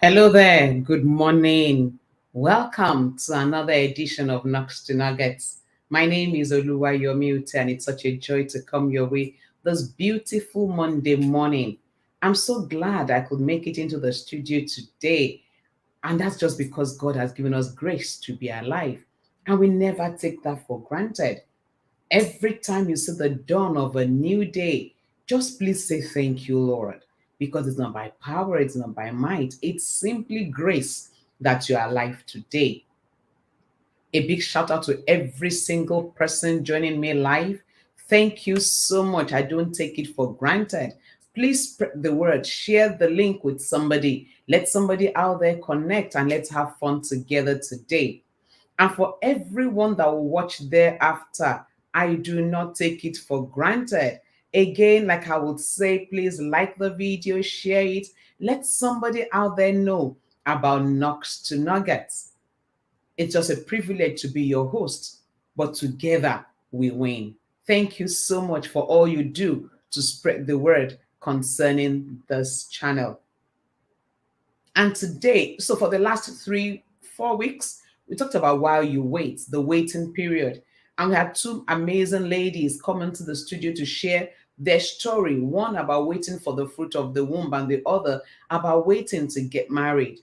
Hello there, good morning. Welcome to another edition of Knocks to Nuggets. My name is Oluwa Yomiute, and it's such a joy to come your way this beautiful Monday morning. I'm so glad I could make it into the studio today, and that's just because God has given us grace to be alive, and we never take that for granted. Every time you see the dawn of a new day, just please say thank you, Lord, because it's not by power, it's not by might, it's simply grace that you are alive today. A big shout out to every single person joining me live. Thank you so much. I don't take it for granted. Please spread the word, share the link with somebody. Let somebody out there connect and let's have fun together today. And for everyone that will watch thereafter, I do not take it for granted. Again, like I would say, please like the video, share it. Let somebody out there know about Knocks to Nuggets. It's just a privilege to be your host, but together we win. Thank you so much for all you do to spread the word concerning this channel. And today, so for the last 3, 4 weeks, we talked about while you wait, the waiting period. And we had two amazing ladies come into the studio to share their story, one about waiting for the fruit of the womb, and the other about waiting to get married.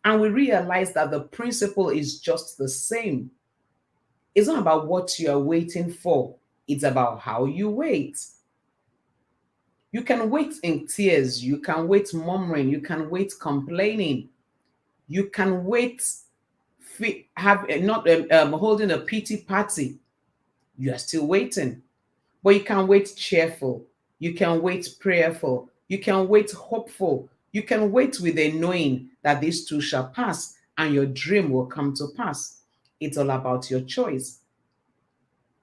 And we realized that the principle is just the same. It's not about what you are waiting for, it's about how you wait. You can wait in tears, you can wait murmuring, you can wait complaining, you can wait, have not holding a pity party. You are still waiting, but you can wait cheerful. You can wait prayerful. You can wait hopeful. You can wait with a knowing that this too shall pass and your dream will come to pass. It's all about your choice,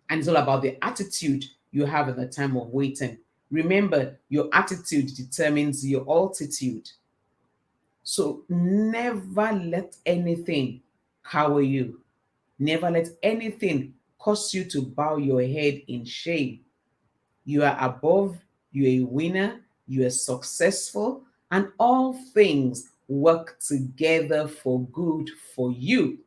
and it's all about the attitude you have in the time of waiting. Remember, your attitude determines your altitude. So never let anything cower you. Never let anything cause you to bow your head in shame. You are above, you're a winner, you are successful, and all things work together for good for you.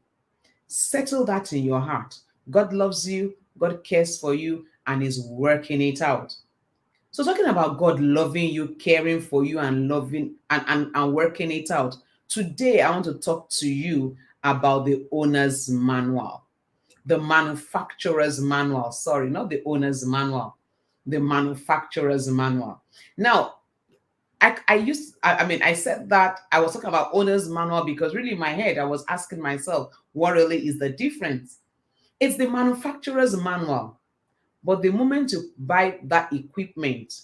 Settle that in your heart. God loves you, God cares for you, and is working it out. So talking about God loving you, caring for you, and loving and working it out. Today I want to talk to you about the owner's manual. The manufacturer's manual. Sorry, not the owner's manual. The manufacturer's manual. Now, I said that I was talking about owner's manual because really in my head I was asking myself, what really is the difference? It's the manufacturer's manual. But the moment you buy that equipment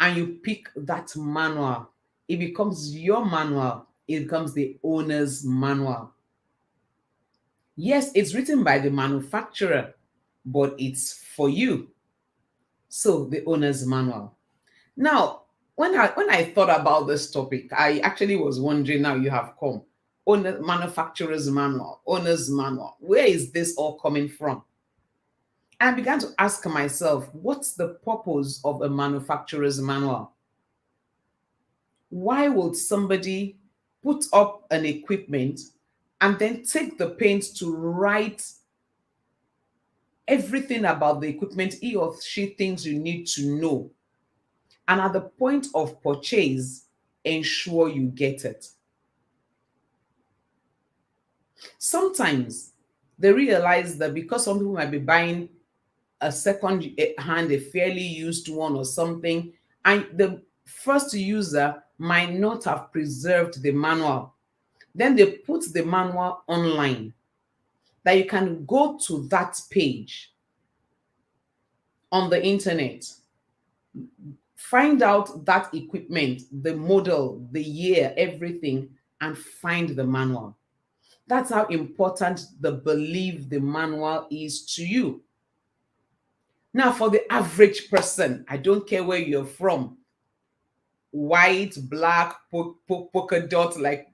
and you pick that manual, it becomes your manual. It becomes the owner's manual. Yes, it's written by the manufacturer, but it's for you. So the owner's manual. Now, when I thought about this topic, I actually was wondering, now you have come. Owner manufacturer's manual, owner's manual. Where is this all coming from? And I began to ask myself, what's the purpose of a manufacturer's manual? Why would somebody put up an equipment and then take the pains to write everything about the equipment he or she thinks you need to know, and at the point of purchase ensure you get it? Sometimes they realize that because some people might be buying a second hand, a fairly used one or something, and the first user might not have preserved the manual, then they put the manual online, that you can go to that page on the internet, find out that equipment, the model, the year, everything, and find the manual. That's how important the belief the manual is to you. Now, for the average person, I don't care where you're from, white, black, polka dot, like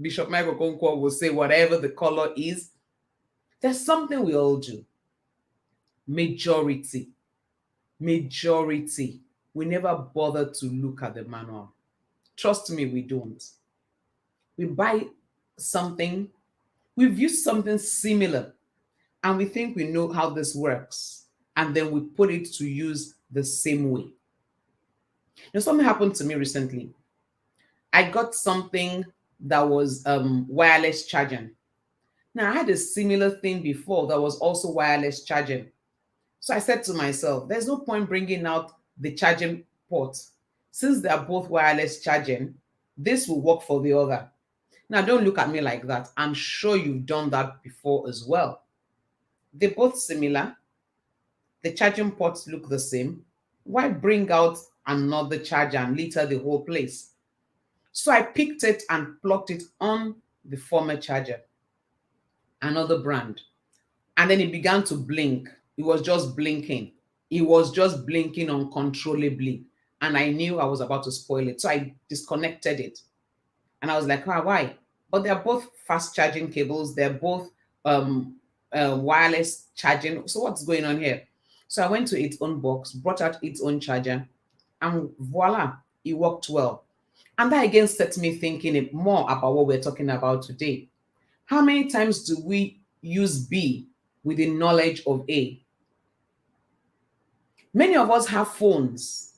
Bishop Michael Okonkwo will say, whatever the color is, there's something we all do. Majority, we never bother to look at the manual. Trust me, we don't. We buy something, we've used something similar, and we think we know how this works, and then we put it to use the same way. Something happened to me recently. I got something that was wireless charging. Now, I had a similar thing before that was also wireless charging. So I said to myself, there's no point bringing out the charging port. Since they are both wireless charging, this will work for the other. Now, don't look at me like that. I'm sure you've done that before as well. They're both similar. The charging ports look the same. Why bring out another charger and litter the whole place? So I picked it and plugged it on the former charger, another brand. And then it began to blink. It was just blinking. It was just blinking uncontrollably. And I knew I was about to spoil it. So I disconnected it. And I was like, why? But they're both fast charging cables. They're both wireless charging. So what's going on here? So I went to its own box, brought out its own charger, and voila, it worked well. And that again set me thinking more about what we're talking about today. How many times do we use B with the knowledge of A? Many of us have phones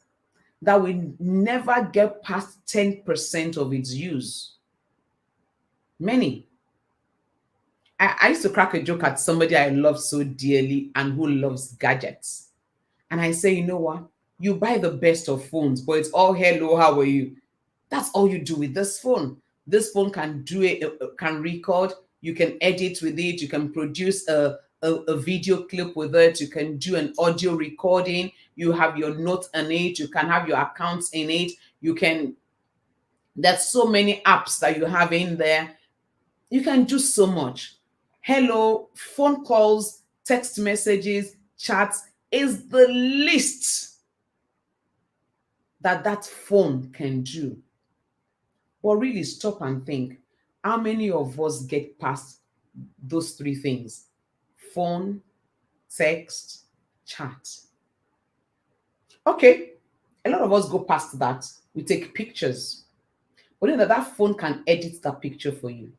that we never get past 10% of its use. Many. I used to crack a joke at somebody I love so dearly and who loves gadgets. And I say, you know what? You buy the best of phones, but it's all hello, how are you? That's all you do with this phone. This phone can do it, can record, you can edit with it, you can produce a video clip with it, you can do an audio recording, you have your notes in it, you can have your accounts in it, there's so many apps that you have in there. You can do so much. Hello, phone calls, text messages, chats is the least that phone can do. But really stop and think, how many of us get past those three things? Phone, text, chat. Okay, a lot of us go past that. We take pictures. But you know that phone can edit that picture for you.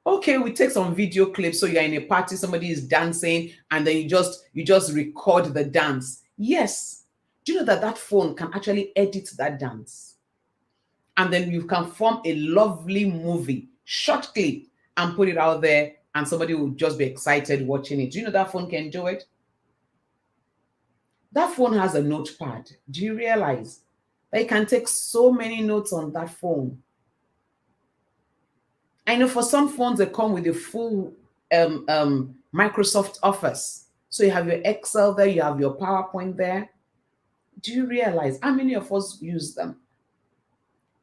Okay, we take some video clips. So you're in a party, somebody is dancing, and then you just record the dance. Yes. Do you know that phone can actually edit that dance? And then you can form a lovely movie, short clip, and put it out there, and somebody will just be excited watching it. Do you know that phone can do it? That phone has a notepad. Do you realize that you can take so many notes on that phone? I know for some phones, they come with a full Microsoft Office. So you have your Excel there, you have your PowerPoint there. Do you realize how many of us use them?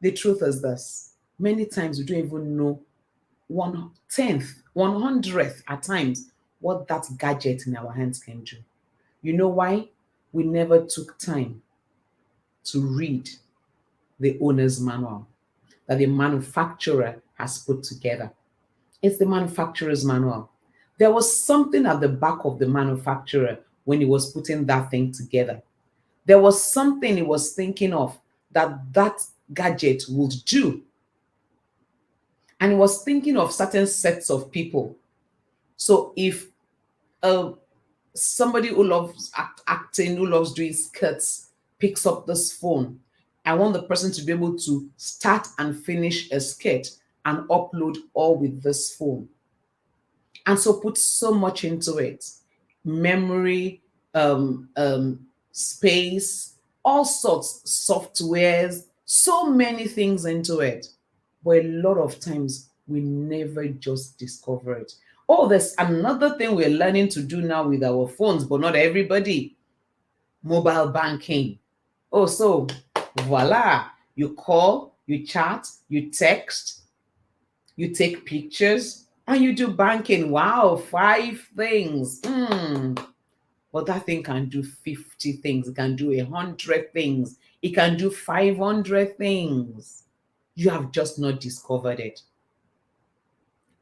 The truth is this: many times we don't even know 1/10th, 100th at times what that gadget in our hands can do. You know why? We never took time to read the owner's manual that the manufacturer has put together. It's the manufacturer's manual. There was something at the back of the manufacturer when he was putting that thing together. There was something he was thinking of that gadget would do. And he was thinking of certain sets of people. So if somebody who loves acting, who loves doing skirts, picks up this phone, I want the person to be able to start and finish a skit and upload all with this phone. And so put so much into it. Memory, space, all sorts, softwares, so many things into it. But a lot of times we never just discover it. Oh, there's another thing we're learning to do now with our phones, but not everybody. Mobile banking. Oh, so voila. You call, you chat, you text, you take pictures, and you do banking. Wow, 5 things. But that thing can do 50 things. It can do 100 things. It can do 500 things. You have just not discovered it.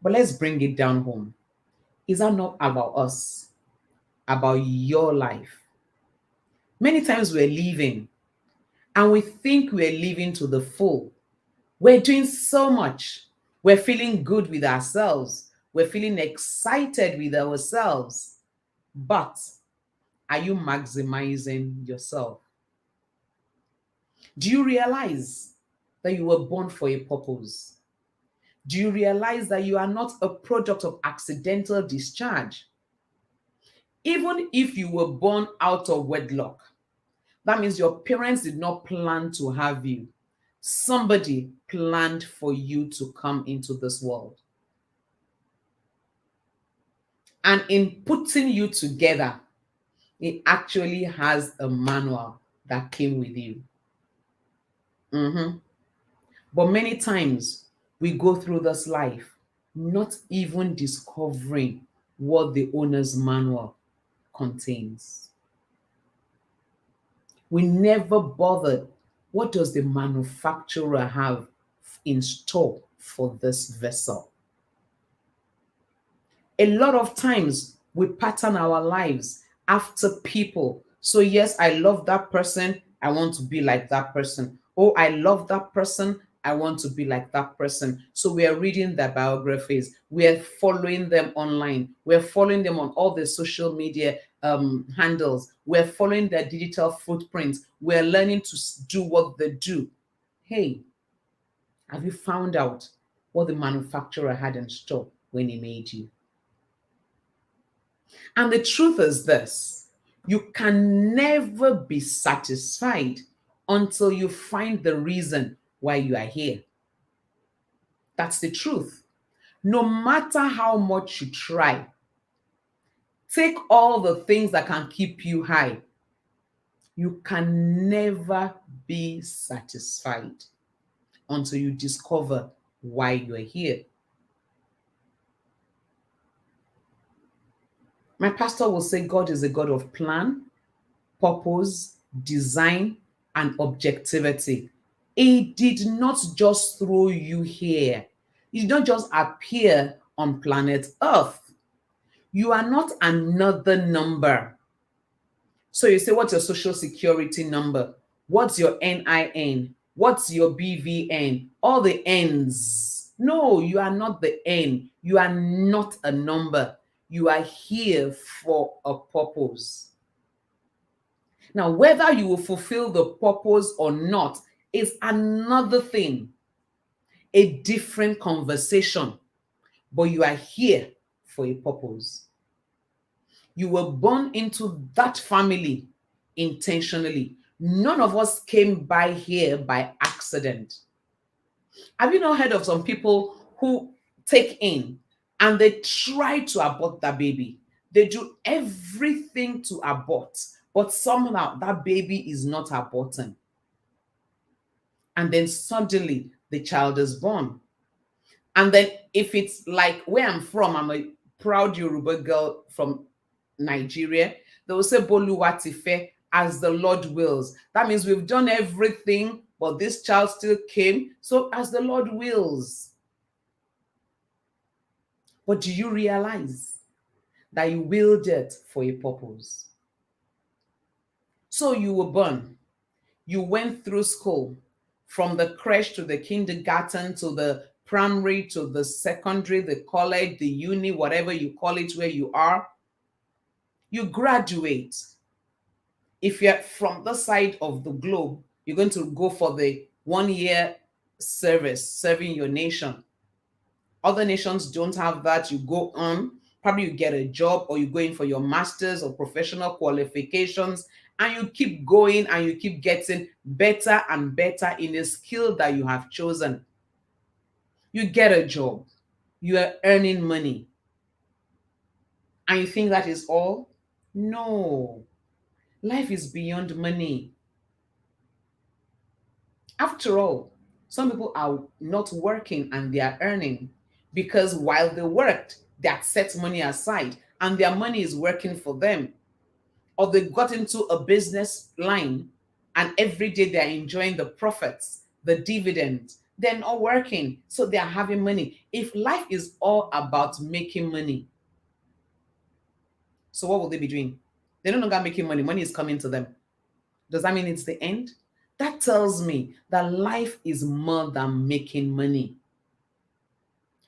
But let's bring it down home. Is that not about us? About your life? Many times we're living and we think we're living to the full. We're doing so much. We're feeling good with ourselves. We're feeling excited with ourselves. But are you maximizing yourself? Do you realize that you were born for a purpose? Do you realize that you are not a product of accidental discharge? Even if you were born out of wedlock, that means your parents did not plan to have you. Somebody planned for you to come into this world. And in putting you together, it actually has a manual that came with you. Mhm. But many times we go through this life not even discovering what the owner's manual contains. We never bothered. What does the manufacturer have in store for this vessel? A lot of times we pattern our lives after people. So, yes, I love that person. I want to be like that person. Oh, I love that person. I want to be like that person. So, we are reading their biographies. We are following them online. We're following them on all the social media handles. We're following their digital footprints. We're learning to do what they do. Hey, have you found out what the manufacturer had in store when he made you? And the truth is this: you can never be satisfied until you find the reason why you are here. That's the truth. No matter how much you try, take all the things that can keep you high, you can never be satisfied until you discover why you are here. My pastor will say God is a God of plan, purpose, design, and objectivity. He did not just throw you here. You did not just appear on planet Earth. You are not another number. So you say, what's your social security number? What's your NIN? What's your BVN? All the N's. No, you are not the N. You are not a number. You are here for a purpose. Now, whether you will fulfill the purpose or not is another thing, a different conversation. But you are here for a purpose. You were born into that family intentionally. None of us came by here by accident. Have you not heard of some people who take in and they try to abort that baby? They do everything to abort, but somehow that baby is not aborting. And then suddenly the child is born. And then if it's like where I'm from, I'm a proud Yoruba girl from Nigeria, they will say Boluwatife, as the Lord wills. That means we've done everything, but this child still came. So as the Lord wills. But do you realize that you willed it for a purpose? So you were born. You went through school, from the creche to the kindergarten to the primary to the secondary, the college, the uni, whatever you call it, where you are. You graduate. If you're from the side of the globe, you're going to go for the 1 year service, serving your nation. Other nations don't have that. You go on, probably you get a job or you go in for your master's or professional qualifications, and you keep going and you keep getting better and better in a skill that you have chosen. You get a job, you are earning money, and you think that is all? No, life is beyond money. After all, some people are not working and they are earning because while they worked, they had set money aside and their money is working for them. Or they got into a business line and every day they're enjoying the profits, the dividends. They're not working, so they are having money. If life is all about making money, so what will they be doing? They're no longer making money. Money is coming to them. Does that mean it's the end? That tells me that life is more than making money.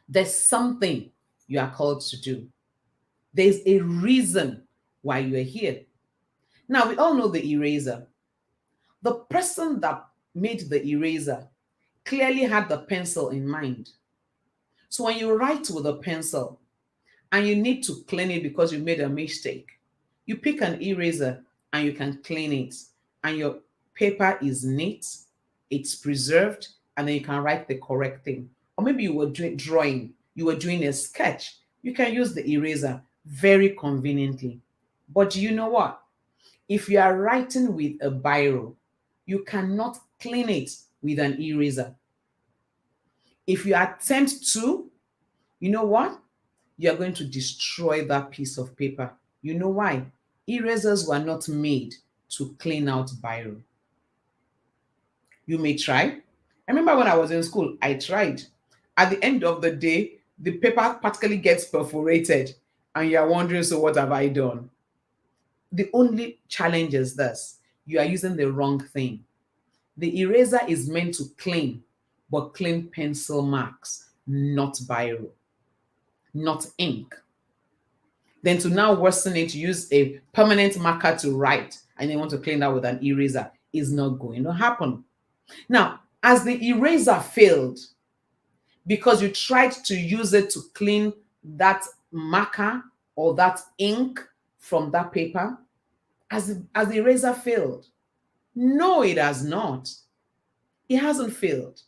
There's something you are called to do. There's a reason why you are here. Now, we all know the eraser. The person that made the eraser clearly had the pencil in mind. So when you write with a pencil and you need to clean it because you made a mistake, you pick an eraser and you can clean it. And your paper is neat, it's preserved, and then you can write the correct thing. Or maybe you were drawing, you were doing a sketch. You can use the eraser very conveniently. But do you know what? If you are writing with a biro, you cannot clean it with an eraser. If you attempt to, you know what? You're going to destroy that piece of paper. You know why? Erasers were not made to clean out biro. You may try. I remember when I was in school, I tried. At the end of the day, the paper practically gets perforated, and you're wondering, so what have I done? The only challenge is this: you are using the wrong thing. The eraser is meant to clean, but clean pencil marks, not biro, not ink. Then to now worsen it, use a permanent marker to write, and you want to clean that with an eraser, is not going to happen. Now, as the eraser failed, because you tried to use it to clean that marker or that ink from that paper, as the eraser failed. No, it has not. It hasn't failed.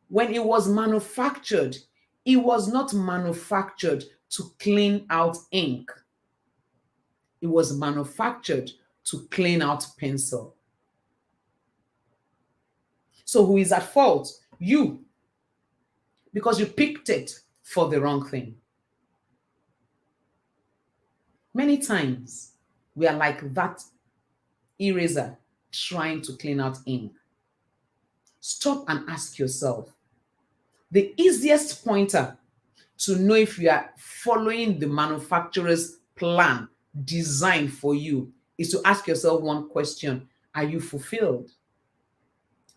When it was manufactured, it was not manufactured to clean out ink. It was manufactured to clean out pencil. So who is at fault? You. Because you picked it for the wrong thing. Many times we are like that eraser trying to clean out ink. Stop and ask yourself. The easiest pointer to know if you are following the manufacturer's plan designed for you is to ask yourself one question: are you fulfilled?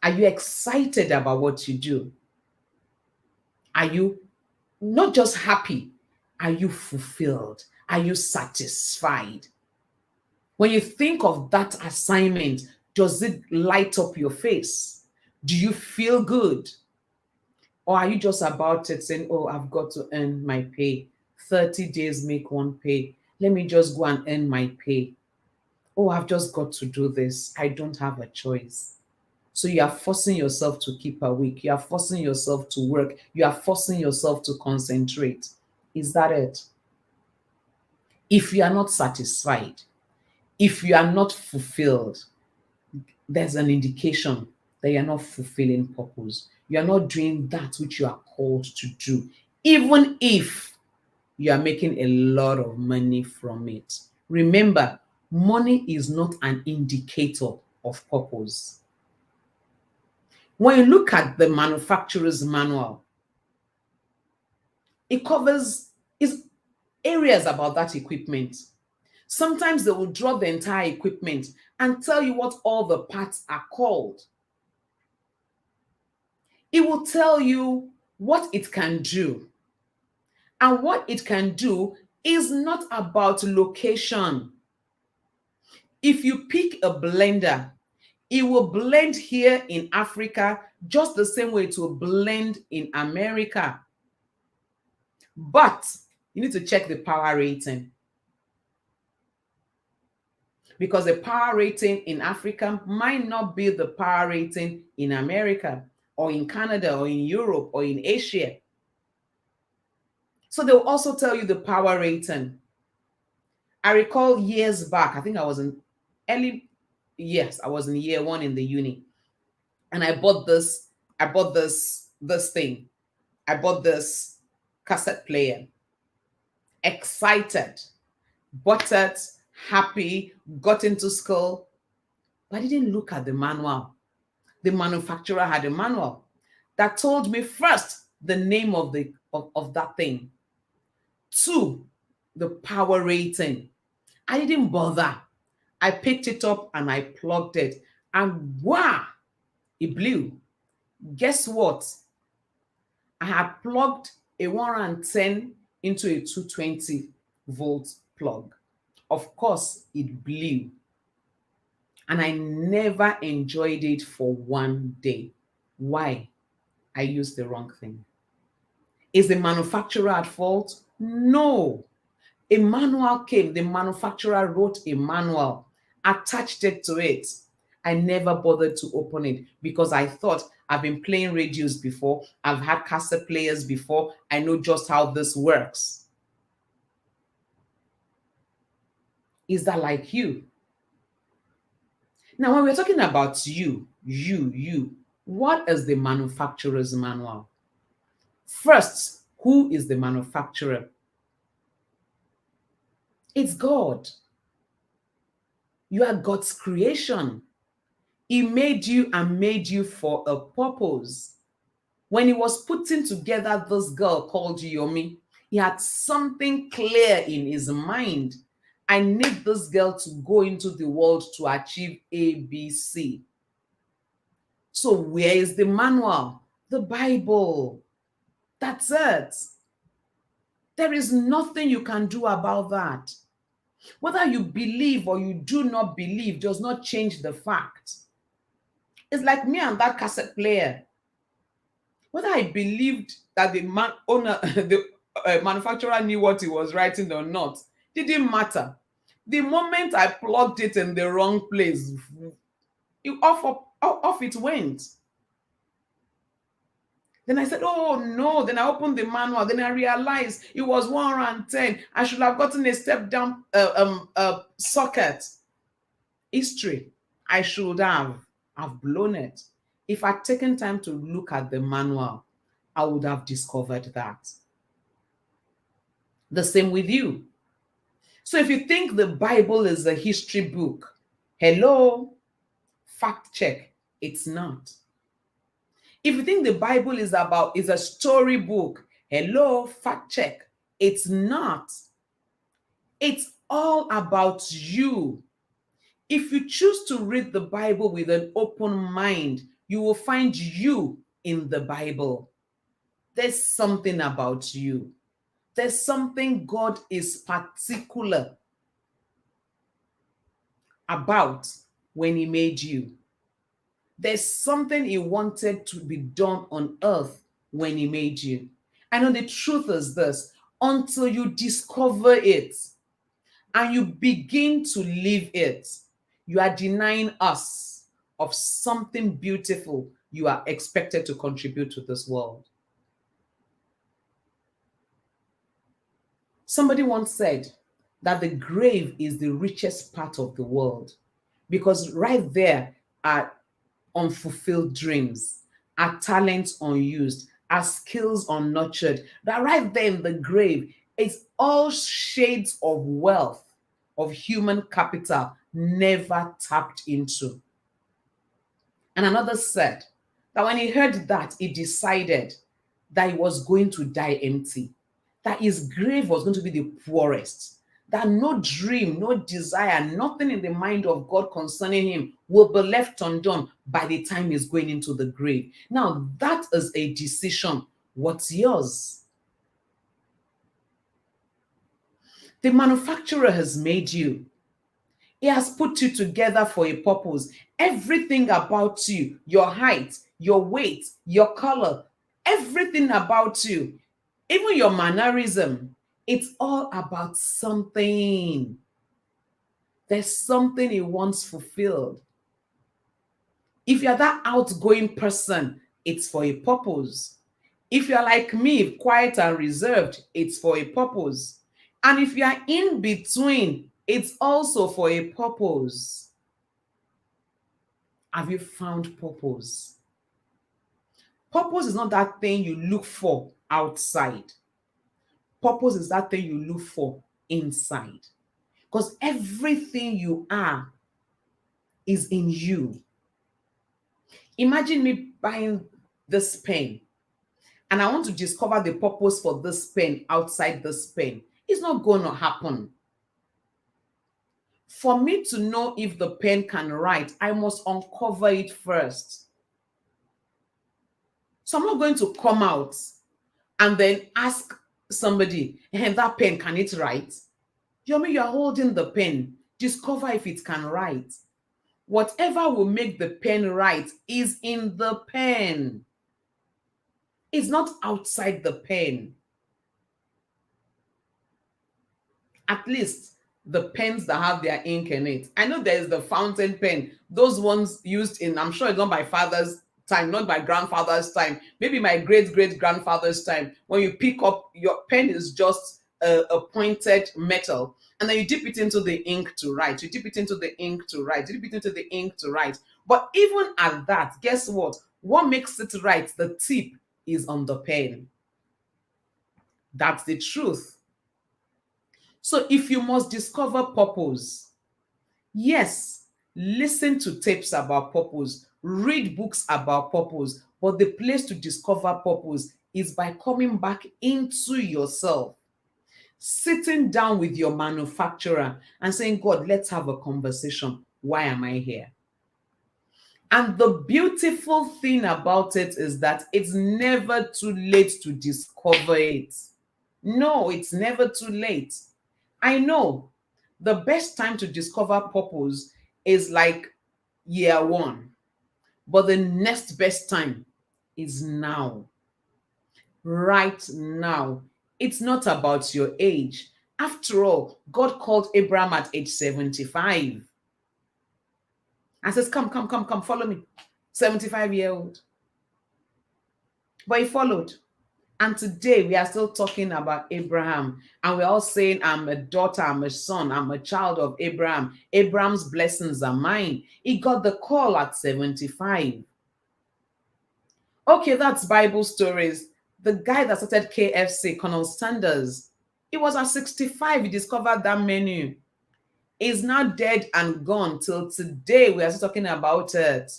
Are you excited about what you do? Are you not just happy? Are you fulfilled? Are you satisfied? When you think of that assignment, does it light up your face? Do you feel good? Or are you just about it saying, oh, I've got to earn my pay. 30 days make one pay. Let me just go and earn my pay. Oh, I've just got to do this. I don't have a choice. So you are forcing yourself to keep awake. You are forcing yourself to work. You are forcing yourself to concentrate. Is that it? If you are not satisfied, if you are not fulfilled, there's an indication that you're not fulfilling purpose. You're not doing that which you are called to do, even if you are making a lot of money from it. Remember, money is not an indicator of purpose. When you look at the manufacturer's manual, it covers areas about that equipment. Sometimes they will draw the entire equipment and tell you what all the parts are called. It will tell you what it can do. And what it can do is not about location. If you pick a blender, it will blend here in Africa just the same way it will blend in America. But you need to check the power rating. Because the power rating in Africa might not be the power rating in America or in Canada or in Europe or in Asia. So they'll also tell you the power rating. I recall years back, I think I was in I was in year one in the uni. And I bought this thing. I bought this cassette player. Excited, bought it, happy, got into school, but I didn't look at the manual. The manufacturer had a manual that told me first the name of that thing. Two, the power rating. I didn't bother. I picked it up and I plugged it. and wow, it blew. Guess what? I had plugged a 110 into a 220-volt plug. Of course, it blew. And I never enjoyed it for one day. Why? I used the wrong thing. Is the manufacturer at fault? No. A manual came, the manufacturer wrote a manual, attached it to it. I never bothered to open it because I thought I've been playing radios before, I've had cassette players before, I know just how this works. Is that like you? Now, when we're talking about you, what is the manufacturer's manual? First, who is the manufacturer? It's God. You are God's creation. He made you and made you for a purpose. When he was putting together this girl called Yomi, he had something clear in his mind. I need this girl to go into the world to achieve ABC. So where is the manual? The Bible. That's it. There is nothing you can do about that. Whether you believe or you do not believe does not change the fact. It's like me and that cassette player. Whether I believed that the manufacturer knew what he was writing or not, didn't matter. The moment I plugged it in the wrong place, off it went. Then I said, oh no. Then I opened the manual. Then I realized it was 110. I should have gotten a step down socket. History. I should have. I've blown it. If I'd taken time to look at the manual, I would have discovered that. The same with you. So if you think the Bible is a history book, hello, fact check, it's not. If you think the Bible is a story book, hello, fact check, it's not. It's all about you. If you choose to read the Bible with an open mind, you will find you in the Bible. There's something about you. There's something God is particular about when he made you. There's something he wanted to be done on earth when he made you. I know the truth is this, until you discover it and you begin to live it, you are denying us of something beautiful you are expected to contribute to this world. Somebody once said that the grave is the richest part of the world because right there are unfulfilled dreams, are talents unused, are skills unnurtured. That right there in the grave is all shades of wealth, of human capital never tapped into. And another said that when he heard that, he decided that he was going to die empty, that his grave was going to be the poorest, that no dream, no desire, nothing in the mind of God concerning him will be left undone by the time he's going into the grave. Now, that is a decision. What's yours? The manufacturer has made you. He has put you together for a purpose. Everything about you, your height, your weight, your color, everything about you, even your mannerism, it's all about something. There's something he wants fulfilled. If you're that outgoing person, it's for a purpose. If you're like me, quiet and reserved, it's for a purpose. And if you're in between, it's also for a purpose. Have you found purpose? Purpose is not that thing you look for outside. Purpose is that thing you look for inside. Because everything you are is in you. Imagine me buying this pen and I want to discover the purpose for this pen outside this pen. It's not going to happen. For me to know if the pen can write, I must uncover it first. So I'm not going to come out and then ask somebody, hey, that pen, can it write? You are holding the pen. Discover if it can write. Whatever will make the pen write is in the pen. It's not outside the pen. At least the pens that have their ink in it. I know there is the fountain pen. Those ones used in, I'm sure it's not by father's time, not by grandfather's time, maybe my great-great-grandfather's time. When you pick up, your pen is just a pointed metal, and then you dip it into the ink to write. You dip it into the ink to write. You dip it into the ink to write. But even at that, guess what? What makes it write? The tip is on the pen. That's the truth. So if you must discover purpose, yes, listen to tapes about purpose, read books about purpose, but the place to discover purpose is by coming back into yourself, sitting down with your manufacturer and saying, God, let's have a conversation. Why am I here? And the beautiful thing about it is that it's never too late to discover it. No, it's never too late. I know the best time to discover purpose is like year one, but the next best time is now, right now. It's not about your age. After all, God called Abraham at age 75 and says, come, follow me. 75-year-old. But he followed. And today we are still talking about Abraham. And we're all saying, I'm a daughter, I'm a son, I'm a child of Abraham. Abraham's blessings are mine. He got the call at 75. Okay, that's Bible stories. The guy that started KFC, Colonel Sanders, he was at 65. He discovered that menu. He's now dead and gone. Till today, we are still talking about it.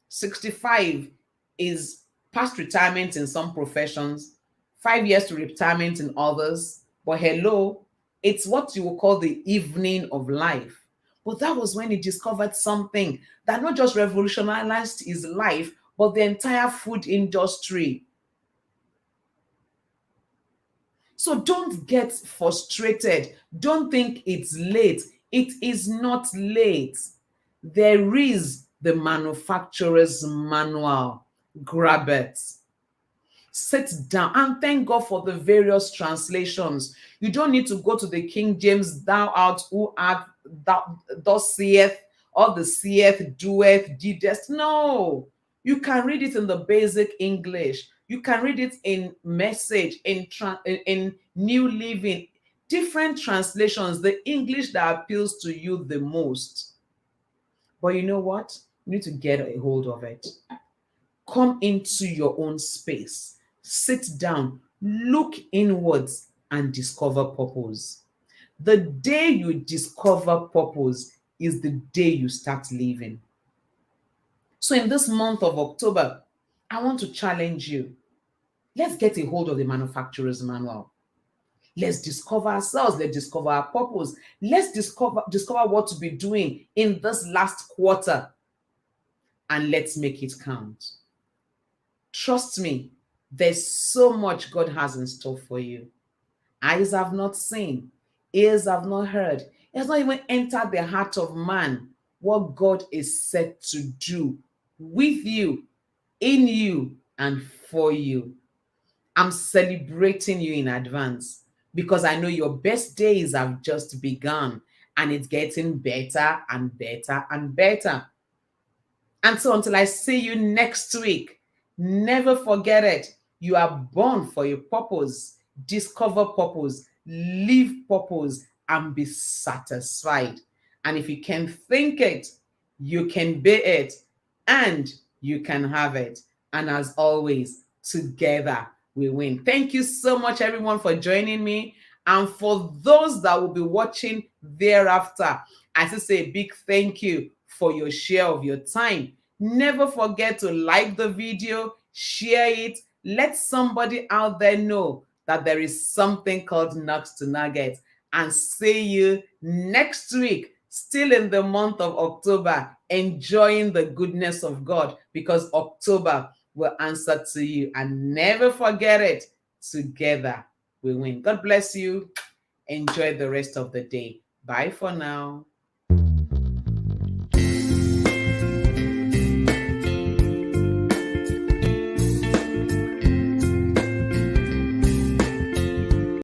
65 is past retirement in some professions, 5 years to retirement in others. But hello, it's what you will call the evening of life. But that was when he discovered something that not just revolutionized his life, but the entire food industry. So don't get frustrated. Don't think it's late. It is not late. There is the manufacturer's manual. Grab it. Sit down and thank God for the various translations. You don't need to go to the King James, thou art who art, thus saith, or the saith, doeth, didst. No, you can read it in the basic English. You can read it in Message, in New Living, different translations, the English that appeals to you the most. But you know what? You need to get a hold of it. Come into your own space. Sit down, look inwards, and discover purpose. The day you discover purpose is the day you start living. So in this month of October, I want to challenge you. Let's get a hold of the manufacturer's manual. Let's discover ourselves. Let's discover our purpose. Let's discover what to be doing in this last quarter. And let's make it count. Trust me, there's so much God has in store for you. Eyes have not seen, ears have not heard. It has not even entered the heart of man what God is set to do with you, in you, and for you. I'm celebrating you in advance because I know your best days have just begun and it's getting better and better and better. And so until I see you next week, never forget it. You are born for a purpose. Discover purpose, live purpose, and be satisfied. And if you can think it, you can be it, and you can have it. And as always, together we win. Thank you so much, everyone, for joining me. And for those that will be watching thereafter, I just say a big thank you for your share of your time. Never forget to like the video, share it, let somebody out there know that there is something called Knocks to Nuggets. and see you next week, still in the month of October, enjoying the goodness of God, because October will answer to you. And never forget it, together we win. God bless you. Enjoy the rest of the day. Bye for now.